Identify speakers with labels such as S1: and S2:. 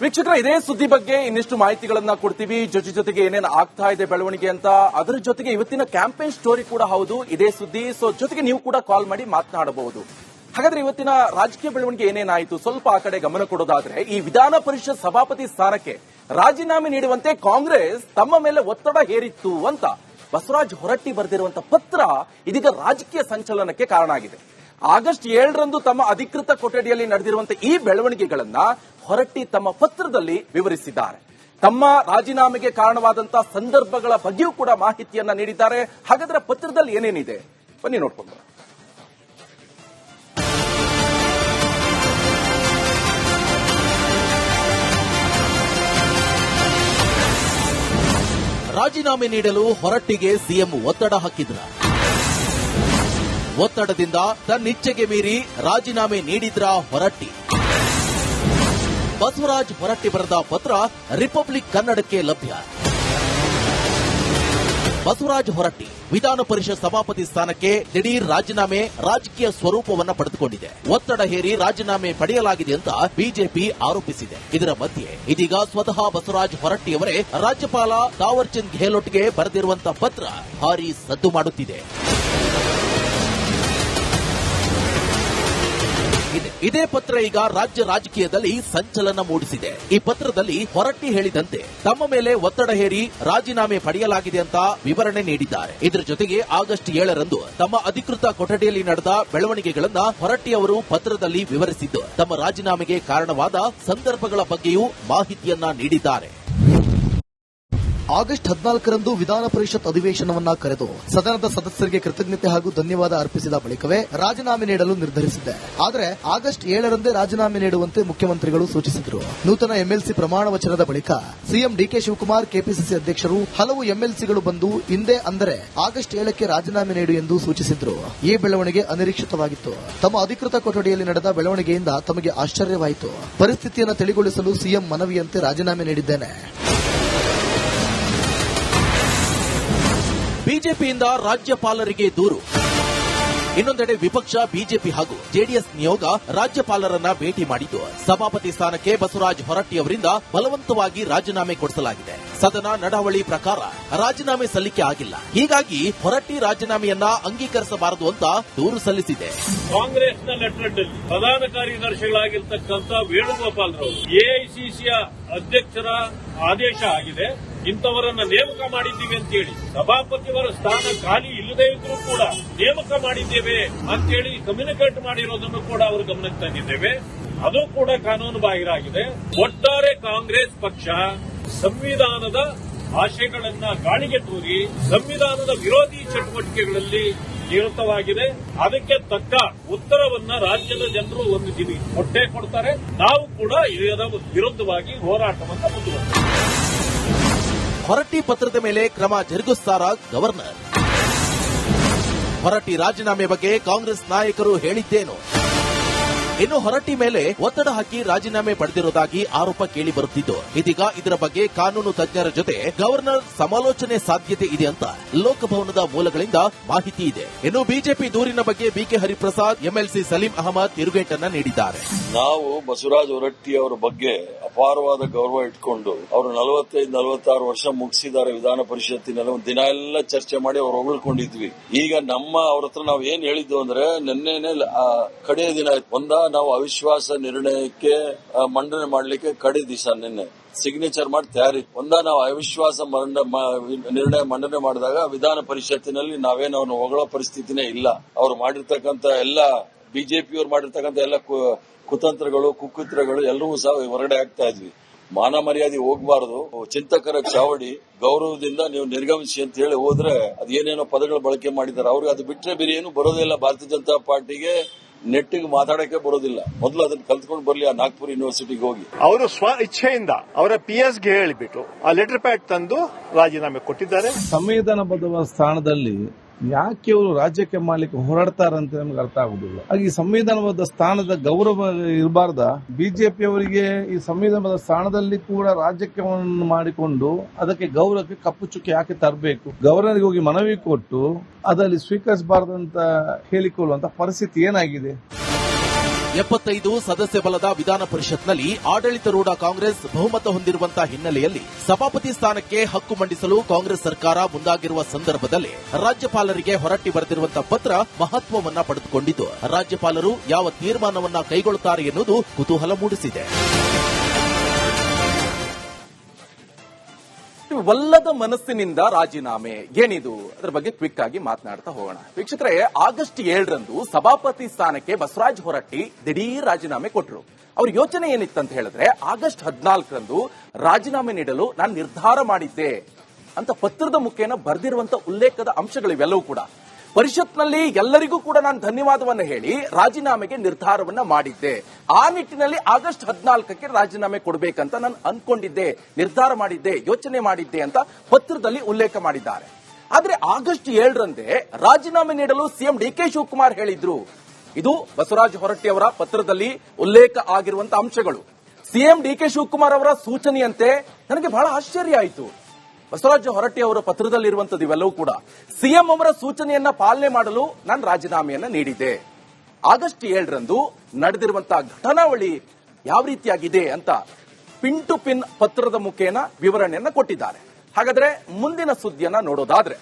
S1: ವೀಕ್ಷಕರ, ಇದೇ ಸುದ್ದಿ ಬಗ್ಗೆ ಇನ್ನಿಷ್ಟು ಮಾಹಿತಿಗಳನ್ನ ಕೊಡ್ತೀವಿ. ಜೊತೆಗೆ ಏನೇನು ಆಗ್ತಾ ಇದೆ ಬೆಳವಣಿಗೆ ಅಂತ, ಅದರ ಜೊತೆಗೆ ಇವತ್ತಿನ ಕ್ಯಾಂಪೇನ್ ಸ್ಟೋರಿ ಕೂಡ ಹೌದು ಇದೇ ಸುದ್ದಿ. ಜೊತೆಗೆ ನೀವು ಕೂಡ ಕಾಲ್ ಮಾಡಿ ಮಾತನಾಡಬಹುದು. ಹಾಗಾದ್ರೆ ಇವತ್ತಿನ ರಾಜಕೀಯ ಬೆಳವಣಿಗೆ ಏನೇನಾಯಿತು ಸ್ವಲ್ಪ ಆ ಕಡೆ ಗಮನ ಕೊಡೋದಾದ್ರೆ, ಈ ವಿಧಾನ ಪರಿಷತ್ ಸಭಾಪತಿ ಸ್ಥಾನಕ್ಕೆ ರಾಜೀನಾಮೆ ನೀಡುವಂತೆ ಕಾಂಗ್ರೆಸ್ ತಮ್ಮ ಮೇಲೆ ಒತ್ತಡ ಹೇರಿತ್ತು ಅಂತ ಬಸವರಾಜ ಹೊರಟ್ಟಿ ಬರೆದಿರುವಂತಹ ಪತ್ರ ಇದೀಗ ರಾಜಕೀಯ ಸಂಚಲನಕ್ಕೆ ಕಾರಣ ಆಗಿದೆ. ಆಗಸ್ಟ್ 7ರಂದು ತಮ್ಮ ಅಧಿಕೃತ ಕೊಠಡಿಯಲ್ಲಿ ನಡೆದಿರುವಂತಹ ಈ ಬೆಳವಣಿಗೆಗಳನ್ನ ಹೊರಟ್ಟಿ ತಮ್ಮ ಪತ್ರದಲ್ಲಿ ವಿವರಿಸಿದ್ದಾರೆ. ತಮ್ಮ ರಾಜೀನಾಮೆಗೆ ಕಾರಣವಾದಂತಹ ಸಂದರ್ಭಗಳ ಬಗ್ಗೆಯೂ ಕೂಡ ಮಾಹಿತಿಯನ್ನ ನೀಡಿದ್ದಾರೆ. ಹಾಗಾದ್ರೆ ಪತ್ರದಲ್ಲಿ ಏನೇನಿದೆ ಬನ್ನಿ ನೋಡ್ಕೊಂಡು. ರಾಜೀನಾಮೆ ನೀಡಲು ಹೊರಟ್ಟಿಗೆ ಸಿಎಂ ಒತ್ತಡ ಹಾಕಿದ್ರ. ಒತ್ತಡದಿಂದ ತನ್ನಿಚ್ಛೆಗೆ ಮೀರಿ ರಾಜೀನಾಮೆ ನೀಡಿದ್ರ ಹೊರಟ್ಟಿ. ಬಸವರಾಜ ಹೊರಟ್ಟಿ ಬರೆದ ಪತ್ರ ರಿಪಬ್ಲಿಕ್ ಕನ್ನಡಕ್ಕೆ ಲಭ್ಯ. ಬಸವರಾಜ ಹೊರಟ್ಟಿ ವಿಧಾನ ಪರಿಷತ್ ಸಭಾಪತಿ ಸ್ಥಾನಕ್ಕೆ ದಿಢೀರ್ ರಾಜೀನಾಮೆ ರಾಜಕೀಯ ಸ್ವರೂಪವನ್ನ ಪಡೆದುಕೊಂಡಿದೆ. ಒತ್ತಡ ಹೇರಿ ರಾಜೀನಾಮೆ ಪಡೆಯಲಾಗಿದೆ ಅಂತ ಬಿಜೆಪಿ ಆರೋಪಿಸಿದೆ. ಇದರ ಮಧ್ಯೆ ಇದೀಗ ಸ್ವತಃ ಬಸವರಾಜ ಹೊರಟ್ಟಿಯವರೇ ರಾಜ್ಯಪಾಲ ತಾವರ್ ಚಂದ್ ಗೆಹ್ಲೋಟ್ಗೆ ಬರೆದಿರುವಂತಹ ಪತ್ರ ಭಾರೀ ಸದ್ದು ಮಾಡುತ್ತಿದೆ. ಇದೇ ಪತ್ರ ಈಗ ರಾಜ್ಯ ರಾಜಕೀಯದಲ್ಲಿ ಸಂಚಲನ ಮೂಡಿಸಿದೆ. ಈ ಪತ್ರದಲ್ಲಿ ಹೊರಟ್ಟಿ ಹೇಳಿದಂತೆ ತಮ್ಮ ಮೇಲೆ ಒತ್ತಡ ಹೇರಿ ರಾಜೀನಾಮೆ ಪಡೆಯಲಾಗಿದೆ ಅಂತ ವಿವರಣೆ ನೀಡಿದ್ದಾರೆ. ಇದರ ಜೊತೆಗೆ ಆಗಸ್ಟ್ 7ರಂದು ತಮ್ಮ ಅಧಿಕೃತ ಕೊಠಡಿಯಲ್ಲಿ ನಡೆದ ಬೆಳವಣಿಗೆಗಳನ್ನ ಹೊರಟ್ಟಿ ಅವರು ಪತ್ರದಲ್ಲಿ ವಿವರಿಸಿದ್ದು, ತಮ್ಮ ರಾಜೀನಾಮೆಗೆ ಕಾರಣವಾದ ಸಂದರ್ಭಗಳ ಬಗ್ಗೆಯೂ ಮಾಹಿತಿಯನ್ನ ನೀಡಿದ್ದಾರೆ.
S2: ಆಗಸ್ಟ್ 14ರಂದು ವಿಧಾನ ಪರಿಷತ್ ಅಧಿವೇಶನವನ್ನ ಕರೆದು ಸದನದ ಸದಸ್ಯರಿಗೆ ಕೃತಜ್ಞತೆ ಹಾಗೂ ಧನ್ಯವಾದ ಅರ್ಪಿಸಿದ ಬಳಿಕವೇ ರಾಜೀನಾಮೆ ನೀಡಲು ನಿರ್ಧರಿಸಿದ್ದೆ. ಆದರೆ ಆಗಸ್ಟ್ 7ರಂದೇ ರಾಜೀನಾಮೆ ನೀಡುವಂತೆ ಮುಖ್ಯಮಂತ್ರಿಗಳು ಸೂಚಿಸಿದರು. ನೂತನ ಎಂಎಲ್ಸಿ ಪ್ರಮಾಣ ವಚನದ ಬಳಿಕ ಸಿಎಂ ಡಿಕೆ ಶಿವಕುಮಾರ್, ಕೆಪಿಸಿಸಿ ಅಧ್ಯಕ್ಷರು, ಹಲವು ಎಂಎಲ್ಸಿಗಳು ಬಂದು ಹಿಂದೆ ಅಂದರೆ ಆಗಸ್ಟ್ 7ಕ್ಕೆ ರಾಜೀನಾಮೆ ನೀಡು ಎಂದು ಸೂಚಿಸಿದ್ರು. ಈ ಬೆಳವಣಿಗೆ ಅನಿರೀಕ್ಷಿತವಾಗಿತ್ತು. ತಮ್ಮ ಅಧಿಕೃತ ಕೊಠಡಿಯಲ್ಲಿ ನಡೆದ ಬೆಳವಣಿಗೆಯಿಂದ ತಮಗೆ ಆಶ್ಚರ್ಯವಾಯಿತು. ಪರಿಸ್ಥಿತಿಯನ್ನು ತಿಳಿಗೊಳಿಸಲು ಸಿಎಂ ಮನವಿಯಂತೆ ರಾಜೀನಾಮೆ ನೀಡಿದ್ದೇನೆ.
S1: ಬಿಜೆಪಿಯಿಂದ ರಾಜ್ಯಪಾಲರಿಗೆ ದೂರು. ಇನ್ನೊಂದೆಡೆ ವಿಪಕ್ಷ ಬಿಜೆಪಿ ಹಾಗೂ ಜೆಡಿಎಸ್ ನಿಯೋಗ ರಾಜ್ಯಪಾಲರನ್ನ ಭೇಟಿ ಮಾಡಿದ್ದು, ಸಭಾಪತಿ ಸ್ಥಾನಕ್ಕೆ ಬಸವರಾಜ ಹೊರಟ್ಟಿ ಅವರಿಂದ ಬಲವಂತವಾಗಿ ರಾಜೀನಾಮೆ ಕೊಡಿಸಲಾಗಿದೆ. ಸದನ ನಡಾವಳಿ ಪ್ರಕಾರ ರಾಜೀನಾಮೆ ಸಲ್ಲಿಕೆ ಆಗಿಲ್ಲ. ಹೀಗಾಗಿ ಹೊರಟ್ಟಿ ರಾಜೀನಾಮೆಯನ್ನ ಅಂಗೀಕರಿಸಬಾರದು ಅಂತ ದೂರು ಸಲ್ಲಿಸಿದೆ.
S3: ಕಾಂಗ್ರೆಸ್ನ ಲೆಟರ್ನಲ್ಲಿ ಪ್ರಧಾನ ಕಾರ್ಯದರ್ಶಿಗಳಾಗಿರ್ತಕ್ಕಂಥ ವೇಣುಗೋಪಾಲ್ ರವರು ಎಐಸಿಸಿಯ ಅಧ್ಯಕ್ಷರ ಆದೇಶ ಆಗಿದೆ, ಇಂಥವರನ್ನ ನೇಮಕ ಮಾಡಿದ್ದೀವಿ ಅಂತೇಳಿ, ಸಭಾಪತಿಯವರ ಸ್ಥಾನ ಖಾಲಿ ಇಲ್ಲದೇ ಇದ್ರೂ ಕೂಡ ನೇಮಕ ಮಾಡಿದ್ದೇವೆ ಅಂತೇಳಿ ಕಮ್ಯುನಿಕೇಟ್ ಮಾಡಿರೋದನ್ನು ಕೂಡ ಅವರು ಗಮನಕ್ಕೆ ತಂದಿದ್ದೇವೆ. ಅದು ಕೂಡ ಕಾನೂನು ಬಾಹಿರ ಆಗಿದೆ. ಒಟ್ಟಾರೆ ಕಾಂಗ್ರೆಸ್ ಪಕ್ಷ ಸಂವಿಧಾನದ ಆಶಯಗಳನ್ನ ಗಾಳಿಗೆ ತೂರಿ ಸಂವಿಧಾನದ ವಿರೋಧಿ ಚಟುವಟಿಕೆಗಳಲ್ಲಿ ನಿರತವಾಗಿದೆ. ಅದಕ್ಕೆ ತಕ್ಕ ಉತ್ತರವನ್ನ ರಾಜ್ಯದ ಜನರು ಒಂದು ದಿನ ಕೊಟ್ಟೇ ಕೊಡ್ತಾರೆ. ನಾವು ಕೂಡ ಇದರ ವಿರುದ್ಧವಾಗಿ ಹೋರಾಟವನ್ನು ಮುಂದುವರಿಸುತ್ತೇವೆ.
S1: ಹೊರಟ್ಟಿ ಪತ್ರದ ಮೇಲೆ ಕ್ರಮ ಜರುಗಿಸುತ್ತಾರ ಗವರ್ನರ್? ಹೊರಟ್ಟಿ ರಾಜೀನಾಮೆ ಬಗ್ಗೆ ಕಾಂಗ್ರೆಸ್ ನಾಯಕರು ಹೇಳಿದ್ದೇನು? ಇನ್ನು ಹೊರಟ್ಟಿ ಮೇಲೆ ಒತ್ತಡ ಹಾಕಿ ರಾಜೀನಾಮೆ ಪಡೆದಿರುವುದಾಗಿ ಆರೋಪ ಕೇಳಿ ಬರುತ್ತಿದ್ದು, ಇದೀಗ ಇದರ ಬಗ್ಗೆ ಕಾನೂನು ತಜ್ಞರ ಜೊತೆ ಗವರ್ನರ್ ಸಮಾಲೋಚನೆ ಸಾಧ್ಯತೆ ಇದೆ ಅಂತ ಲೋಕಭವನದ ಮೂಲಗಳಿಂದ ಮಾಹಿತಿ ಇದೆ. ಇನ್ನು ಬಿಜೆಪಿ ದೂರಿನ ಬಗ್ಗೆ ಬಿಕೆ ಹರಿಪ್ರಸಾದ್, ಎಂಎಲ್ಸಿ ಸಲೀಂ ಅಹಮದ್ ತಿರುಗೇಟನ್ನ ನೀಡಿದ್ದಾರೆ.
S4: ನಾವು ಬಸವರಾಜ ಹೊರಟ್ಟಿ ಅವರ ಬಗ್ಗೆ ಅಪಾರವಾದ ಗೌರವ ಇಟ್ಕೊಂಡು ಅವರು 45-46 ವರ್ಷ ಮುಗಿಸಿದ್ದಾರೆ ವಿಧಾನ ಪರಿಷತ್ತಿನಲ್ಲಿ. ಒಂದು ದಿನ ಎಲ್ಲ ಚರ್ಚೆ ಮಾಡಿ ಅವ್ರು ಹೊಗಳ್ಕೊಂಡಿದ್ವಿ. ಈಗ ಅವ್ರ ಹತ್ರ ನಾವು ಏನ್ ಹೇಳಿದ್ವು ಅಂದ್ರೆ, ನಿನ್ನೆನೆ ಕಡೆಯ ದಿನ ನಾವು ಅವಿಶ್ವಾಸ ನಿರ್ಣಯಕ್ಕೆ ಮಂಡನೆ ಮಾಡಲಿಕ್ಕೆ ಕಡೆ ದಿವಸ ನಿನ್ನೆ ಸಿಗ್ನೇಚರ್ ಮಾಡಿ ತಯಾರಿ ನಾವು ಅವಿಶ್ವಾಸ ನಿರ್ಣಯ ಮಂಡನೆ ಮಾಡಿದಾಗ ವಿಧಾನ ಪರಿಷತ್ತಿನಲ್ಲಿ ನಾವೇನು ಅವನು ಹೊಗಳ ಪರಿಸ್ಥಿತಿನೇ ಇಲ್ಲ. ಅವ್ರು ಮಾಡಿರ್ತಕ್ಕಂಥ ಎಲ್ಲ ಬಿಜೆಪಿಯವರು ಮಾಡಿರ್ತಕ್ಕಂಥ ಎಲ್ಲ ಕುತಂತ್ರಗಳು ಕುಕೃತ್ಯಗಳು ಎಲ್ಲರೂ ಸಹ ಹೊರಗಡೆ ಆಗ್ತಾ ಇದ್ವಿ. ಮಾನ ಮರ್ಯಾದೆ ಹೋಗಬಾರದು, ಚಿಂತಕರ ಚಾವಡಿ ಗೌರವದಿಂದ ನೀವು ನಿರ್ಗಮಿಸಿ ಅಂತ ಹೇಳಿ ಹೋದ್ರೆ ಅದೇನೇನೋ ಪದಗಳು ಬಳಕೆ ಮಾಡಿದ್ದಾರೆ. ಅವ್ರಿಗೆ ಅದು ಬಿಟ್ರೆ ಬೇರೆ ಏನು ಬರೋದಿಲ್ಲ. ಭಾರತೀಯ ಜನತಾ ಪಾರ್ಟಿಗೆ ನೆಟ್ಟಿಗೆ ಮಾತಾಡಕ್ಕೆ ಬರೋದಿಲ್ಲ. ಮೊದಲು ಅದನ್ನ ಕಲ್ತ್ಕೊಂಡು ಬರ್ಲಿ ಆ ನಾಗ್ಪುರ್ ಯೂನಿವರ್ಸಿಟಿಗೆ ಹೋಗಿ.
S5: ಅವರು ಸ್ವ ಇಚ್ಛೆಯಿಂದ ಅವರ ಪಿಎಸ್ಗೆ ಹೇಳಿಬಿಟ್ಟು ಆ ಲೆಟರ್ ಪ್ಯಾಡ್ ತಂದು ರಾಜೀನಾಮೆ ಕೊಟ್ಟಿದ್ದಾರೆ.
S6: ಸಂವಿಧಾನಬದ್ಧ ಸ್ಥಾನದಲ್ಲಿ ಯಾಕೆ ಅವರು ರಾಜ್ಯಕ್ಕೆ ಮಾಡ್ಲಿಕ್ಕೆ ಹೋರಾಡ್ತಾರಂತ ನಮ್ಗೆ ಅರ್ಥ ಆಗುದಿಲ್ಲ. ಈ ಸಂವಿಧಾನಬದ್ಧ ಸ್ಥಾನದ ಗೌರವ ಇರಬಾರ್ದ? ಬಿಜೆಪಿ ಅವರಿಗೆ ಈ ಸಂವಿಧಾನಬದ್ಧ ಸ್ಥಾನದಲ್ಲಿ ಕೂಡ ರಾಜ್ಯಕ್ಕೆ ಮಾಡಿಕೊಂಡು ಅದಕ್ಕೆ ಗೌರವಕ್ಕೆ ಕಪ್ಪು ಚುಕ್ಕಿ ಯಾಕೆ ತರಬೇಕು? ಗವರ್ನರ್ಗೆ ಹೋಗಿ ಮನವಿ ಕೊಟ್ಟು ಅದರಲ್ಲಿ ಸ್ವೀಕರಿಸಬಾರದಂತ ಹೇಳಿಕೊಳ್ಳುವಂತ ಪರಿಸ್ಥಿತಿ ಏನಾಗಿದೆ?
S7: 75 ಸದಸ್ಯ ಬಲದ ವಿಧಾನ ಪರಿಷತ್ನಲ್ಲಿ ಆಡಳಿತಾರೂಢ ಕಾಂಗ್ರೆಸ್ ಬಹುಮತ ಹೊಂದಿರುವಂತಹ ಹಿನ್ನೆಲೆಯಲ್ಲಿ ಸಭಾಪತಿ ಸ್ಥಾನಕ್ಕೆ ಹಕ್ಕು ಮಂಡಿಸಲು ಕಾಂಗ್ರೆಸ್ ಸರ್ಕಾರ ಮುಂದಾಗಿರುವ ಸಂದರ್ಭದಲ್ಲಿ ರಾಜ್ಯಪಾಲರಿಗೆ ಹೊರಟ್ಟಿ ಬರೆದಿರುವಂತಹ ಪತ್ರ ಮಹತ್ವವನ್ನ ಪಡೆದುಕೊಂಡಿದ್ದು ರಾಜ್ಯಪಾಲರು ಯಾವ ತೀರ್ಮಾನವನ್ನ ಕೈಗೊಳ್ಳುತ್ತಾರೆ ಎನ್ನುವುದು ಕುತೂಹಲ ಮೂಡಿಸಿದೆ.
S1: ಒಲ್ಲದ ಮನಸ್ಸಿನಿಂದ ರಾಜೀನಾಮೆ ಏನಿದು, ಅದರ ಬಗ್ಗೆ ಕ್ವಿಕ್ ಆಗಿ ಮಾತನಾಡ್ತಾ ಹೋಗೋಣ. ವೀಕ್ಷಕರೇ, ಆಗಸ್ಟ್ 7ರಂದು ಸಭಾಪತಿ ಸ್ಥಾನಕ್ಕೆ ಬಸವರಾಜ ಹೊರಟ್ಟಿ ದಿಢೀರ್ ರಾಜೀನಾಮೆ ಕೊಟ್ಟರು. ಅವ್ರ ಯೋಚನೆ ಏನಿತ್ತಂತ ಹೇಳಿದ್ರೆ, ಆಗಸ್ಟ್ 14ರಂದು ರಾಜೀನಾಮೆ ನೀಡಲು ನಾನು ನಿರ್ಧಾರ ಮಾಡಿದ್ದೆ ಅಂತ ಪತ್ರದ ಮುಖೇನ ಬರೆದಿರುವಂತಹ ಉಲ್ಲೇಖದ ಅಂಶಗಳಿವೆಲ್ಲವೂ ಕೂಡ ಪರಿಷತ್ನಲ್ಲಿ ಎಲ್ಲರಿಗೂ ಕೂಡ ನಾನು ಧನ್ಯವಾದವನ್ನ ಹೇಳಿ ರಾಜೀನಾಮೆಗೆ ನಿರ್ಧಾರವನ್ನ ಮಾಡಿದ್ದೆ. ಆ ನಿಟ್ಟಿನಲ್ಲಿ ಆಗಸ್ಟ್ 14ಕ್ಕೆ ರಾಜೀನಾಮೆ ಕೊಡಬೇಕಂತ ನಾನು ಅನ್ಕೊಂಡಿದ್ದೆ, ನಿರ್ಧಾರ ಮಾಡಿದ್ದೆ, ಯೋಚನೆ ಮಾಡಿದ್ದೆ ಅಂತ ಪತ್ರದಲ್ಲಿ ಉಲ್ಲೇಖ ಮಾಡಿದ್ದಾರೆ. ಆದ್ರೆ ಆಗಸ್ಟ್ 7ರಂದೇ ರಾಜೀನಾಮೆ ನೀಡಲು ಸಿಎಂ ಡಿಕೆ ಶಿವಕುಮಾರ್ ಹೇಳಿದ್ರು. ಇದು ಬಸವರಾಜ ಹೊರಟ್ಟಿ ಅವರ ಪತ್ರದಲ್ಲಿ ಉಲ್ಲೇಖ ಆಗಿರುವಂತಹ ಅಂಶಗಳು. ಸಿಎಂ ಡಿಕೆ ಶಿವಕುಮಾರ್ ಅವರ ಸೂಚನೆಯಂತೆ ನನಗೆ ಬಹಳ ಆಶ್ಚರ್ಯ ಆಯಿತು. ಬಸವರಾಜ ಹೊರಟ್ಟಿ ಅವರ ಪತ್ರದಲ್ಲಿರುವಂತದ್ದು ಇವೆಲ್ಲವೂ ಕೂಡ ಸಿಎಂ ಅವರ ಸೂಚನೆಯನ್ನ ಪಾಲನೆ ಮಾಡಲು ನಾನು ರಾಜೀನಾಮೆಯನ್ನ ನೀಡಿದೆ. ಆಗಸ್ಟ್ 7ರಂದು ನಡೆದಿರುವಂತಹ ಘಟನಾವಳಿ ಯಾವ ರೀತಿಯಾಗಿದೆ ಅಂತ ಪಿನ್ ಟು ಪಿನ್ ಪತ್ರದ ಮುಖೇನ ವಿವರಣೆಯನ್ನ ಕೊಟ್ಟಿದ್ದಾರೆ. ಹಾಗಾದ್ರೆ ಮುಂದಿನ ಸುದ್ದಿಯನ್ನ ನೋಡೋದಾದ್ರೆ,